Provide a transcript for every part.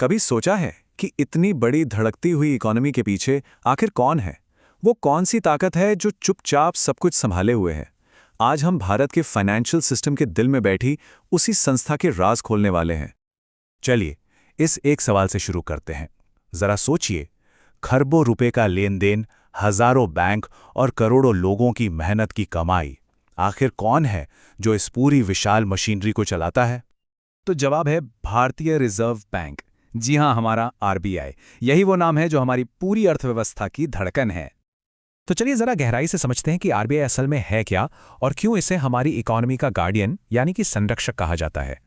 कभी सोचा है कि इतनी बड़ी धड़कती हुई इकोनॉमी के पीछे आखिर कौन है? वो कौन सी ताकत है जो चुपचाप सब कुछ संभाले हुए है? आज हम भारत के फाइनेंशियल सिस्टम के दिल में बैठी उसी संस्था के राज खोलने वाले हैं। चलिए, इस एक सवाल से शुरू करते हैं। जरा सोचिए, खरबों रुपए का लेन देन, हजारों बैंक और करोड़ों लोगों की मेहनत की कमाई, आखिर कौन है जो इस पूरी विशाल मशीनरी को चलाता है? तो जवाब है भारतीय रिजर्व बैंक। जी हां, हमारा आरबीआई। यही वो नाम है जो हमारी पूरी अर्थव्यवस्था की धड़कन है। तो चलिए जरा गहराई से समझते हैं कि आरबीआई असल में है क्या और क्यों इसे हमारी इकोनॉमी का गार्डियन यानी कि संरक्षक कहा जाता है।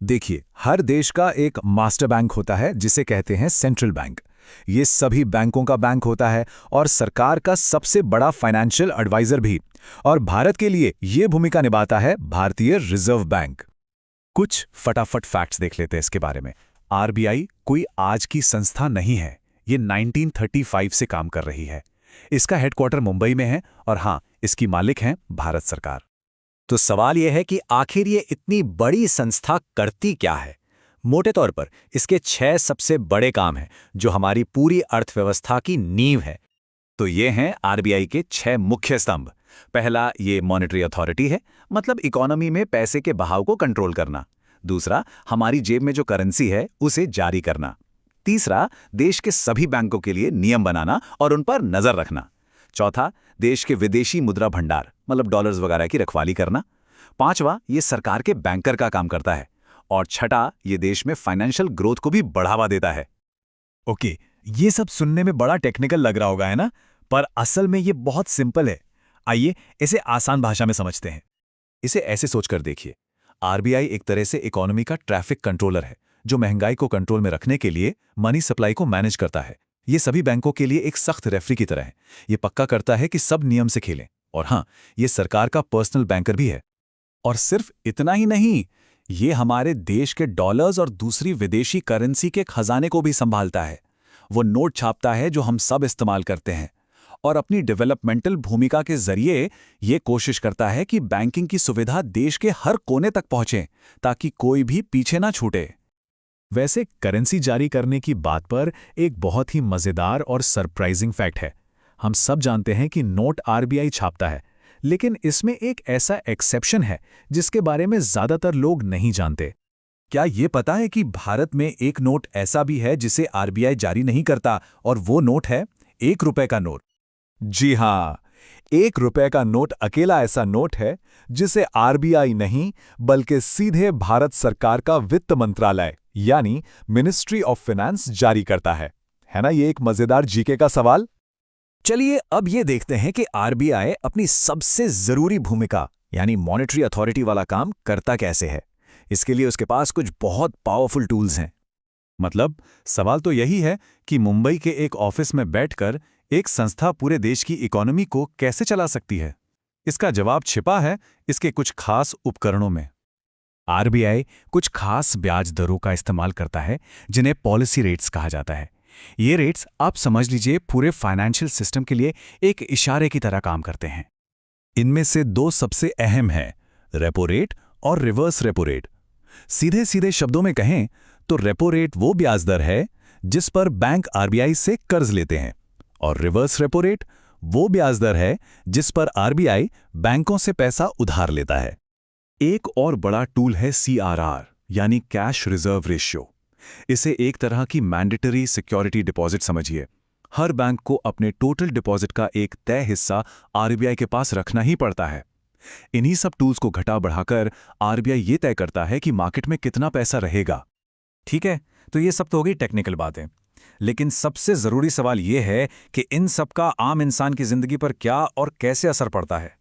देखिए, हर देश का एक मास्टर बैंक होता है जिसे कहते हैं सेंट्रल बैंक। ये सभी बैंकों का बैंक होता है और सरकार का सबसे बड़ा फाइनेंशियल एडवाइजर भी। और भारत के लिए ये भूमिका निभाता है भारतीय रिजर्व बैंक। कुछ फटाफट फैक्ट्स देख लेते हैं इसके बारे में। आरबीआई कोई आज की संस्था नहीं है। ये 1935 से काम कर रही है। इसका हेडक्वार्टर मुंबई में है और हाँ, इसकी मालिक हैं भारत सरकार। तो सवाल यह है कि आखिर ये इतनी बड़ी संस्था करती क्या है? मोटे तौर पर इसके 6 सबसे बड़े काम हैं जो हमारी पूरी अर्थव्यवस्था की नींव है। तो ये हैं आरबीआई के 6 मुख्य स्तंभ। पहला, ये मॉनेटरी अथॉरिटी है, मतलब इकोनॉमी में पैसे के बहाव को कंट्रोल करना। दूसरा, हमारी जेब में जो करेंसी है उसे जारी करना। तीसरा, देश के सभी बैंकों के लिए नियम बनाना और उन पर नजर रखना। चौथा, देश के विदेशी मुद्रा भंडार, मतलब डॉलर्स वगैरह की रखवाली करना। पांचवा, ये सरकार के बैंकर का काम करता है। और छठा, ये देश में फाइनेंशियल ग्रोथ को भी बढ़ावा देता है। ओके, ये सब सुनने में बड़ा टेक्निकल लग रहा होगा, है ना? पर असल में ये बहुत सिंपल है। आइए इसे आसान भाषा में समझते हैं। इसे ऐसे सोचकर देखिए, आरबीआई एक तरह से इकोनॉमी का ट्रैफिक कंट्रोलर है जो महंगाई को कंट्रोल में रखने के लिए मनी सप्लाई को मैनेज करता है। ये सभी बैंकों के लिए एक सख्त रेफरी की तरह है। ये पक्का करता है कि सब नियम से खेलें। और हाँ, ये सरकार का पर्सनल बैंकर भी है। और सिर्फ इतना ही नहीं, ये हमारे देश के डॉलर्स और दूसरी विदेशी करेंसी के खजाने को भी संभालता है। वो नोट छापता है जो हम सब इस्तेमाल करते हैं और अपनी डेवलपमेंटल भूमिका के जरिए ये कोशिश करता है कि बैंकिंग की सुविधा देश के हर कोने तक पहुंचे ताकि कोई भी पीछे ना छूटे। वैसे करेंसी जारी करने की बात पर एक बहुत ही मजेदार और सरप्राइजिंग फैक्ट है। हम सब जानते हैं कि नोट आरबीआई छापता है, लेकिन इसमें एक ऐसा एक्सेप्शन है जिसके बारे में ज्यादातर लोग नहीं जानते। क्या ये पता है कि भारत में एक नोट ऐसा भी है जिसे आरबीआई जारी नहीं करता, और वो नोट है 1 रुपए का नोट? जी हां, 1 रुपए का नोट अकेला ऐसा नोट है जिसे आरबीआई नहीं बल्कि सीधे भारत सरकार का वित्त मंत्रालय यानी मिनिस्ट्री ऑफ फाइनेंस जारी करता है। है ना ये एक मजेदार जीके का सवाल? चलिए अब ये देखते हैं कि आरबीआई अपनी सबसे जरूरी भूमिका यानी मॉनेटरी अथॉरिटी वाला काम करता कैसे है। इसके लिए उसके पास कुछ बहुत पावरफुल टूल्स हैं। मतलब सवाल तो यही है कि मुंबई के एक ऑफिस में बैठकर एक संस्था पूरे देश की इकोनॉमी को कैसे चला सकती है? इसका जवाब छिपा है इसके कुछ खास उपकरणों में। आरबीआई कुछ खास ब्याज दरों का इस्तेमाल करता है जिन्हें पॉलिसी रेट्स कहा जाता है। ये रेट्स आप समझ लीजिए पूरे फाइनेंशियल सिस्टम के लिए एक इशारे की तरह काम करते हैं। इनमें से 2 सबसे अहम हैं, रेपो रेट और रिवर्स रेपो रेट। सीधे सीधे शब्दों में कहें तो रेपो रेट वो ब्याज दर है जिस पर बैंक आरबीआई से कर्ज लेते हैं, और रिवर्स रेपो रेट वो ब्याज दर है जिस पर आरबीआई बैंकों से पैसा उधार लेता है। एक और बड़ा टूल है सीआरआर यानी कैश रिजर्व रेशियो। इसे एक तरह की मैंडेटरी सिक्योरिटी डिपॉजिट समझिए। हर बैंक को अपने टोटल डिपॉजिट का एक तय हिस्सा आरबीआई के पास रखना ही पड़ता है। इन्हीं सब टूल्स को घटा बढ़ाकर आरबीआई ये तय करता है कि मार्केट में कितना पैसा रहेगा। ठीक है, तो ये सब तो हो गई टेक्निकल बातें, लेकिन सबसे जरूरी सवाल ये है कि इन सब का आम इंसान की जिंदगी पर क्या और कैसे असर पड़ता है।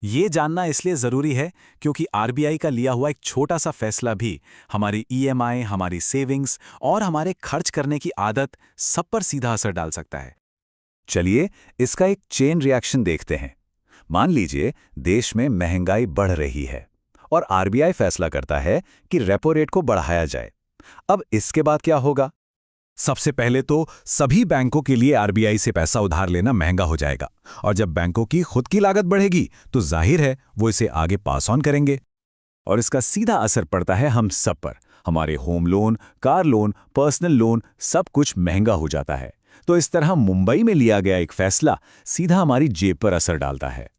ये जानना इसलिए जरूरी है क्योंकि आरबीआई का लिया हुआ एक छोटा सा फैसला भी हमारी ईएमआई, हमारी सेविंग्स और हमारे खर्च करने की आदत सब पर सीधा असर डाल सकता है। चलिए इसका एक चेन रिएक्शन देखते हैं। मान लीजिए देश में महंगाई बढ़ रही है और आरबीआई फैसला करता है कि रेपो रेट को बढ़ाया जाए। अब इसके बाद क्या होगा? सबसे पहले तो सभी बैंकों के लिए आरबीआई से पैसा उधार लेना महंगा हो जाएगा, और जब बैंकों की खुद की लागत बढ़ेगी तो जाहिर है वो इसे आगे पास ऑन करेंगे। और इसका सीधा असर पड़ता है हम सब पर। हमारे home loan, car loan, personal loan सब कुछ महंगा हो जाता है। तो इस तरह मुंबई में लिया गया एक फैसला सीधा हमारी जेब पर असर डालता है।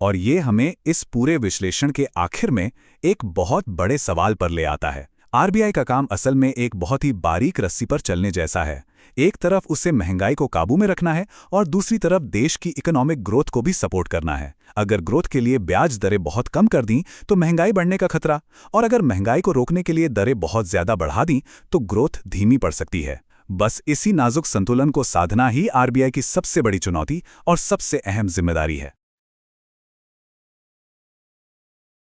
और ये हमें इस पूरे विश्लेषण के आखिर में एक बहुत बड़े सवाल पर ले आता है। आरबीआई का काम असल में एक बहुत ही बारीक रस्सी पर चलने जैसा है। एक तरफ उसे महंगाई को काबू में रखना है और दूसरी तरफ देश की इकोनॉमिक ग्रोथ को भी सपोर्ट करना है। अगर ग्रोथ के लिए ब्याज दरें बहुत कम कर दी तो महंगाई बढ़ने का खतरा, और अगर महंगाई को रोकने के लिए दरें बहुत ज्यादा बढ़ा दी तो ग्रोथ धीमी पड़ सकती है। बस इसी नाजुक संतुलन को साधना ही आरबीआई की सबसे बड़ी चुनौती और सबसे अहम जिम्मेदारी है।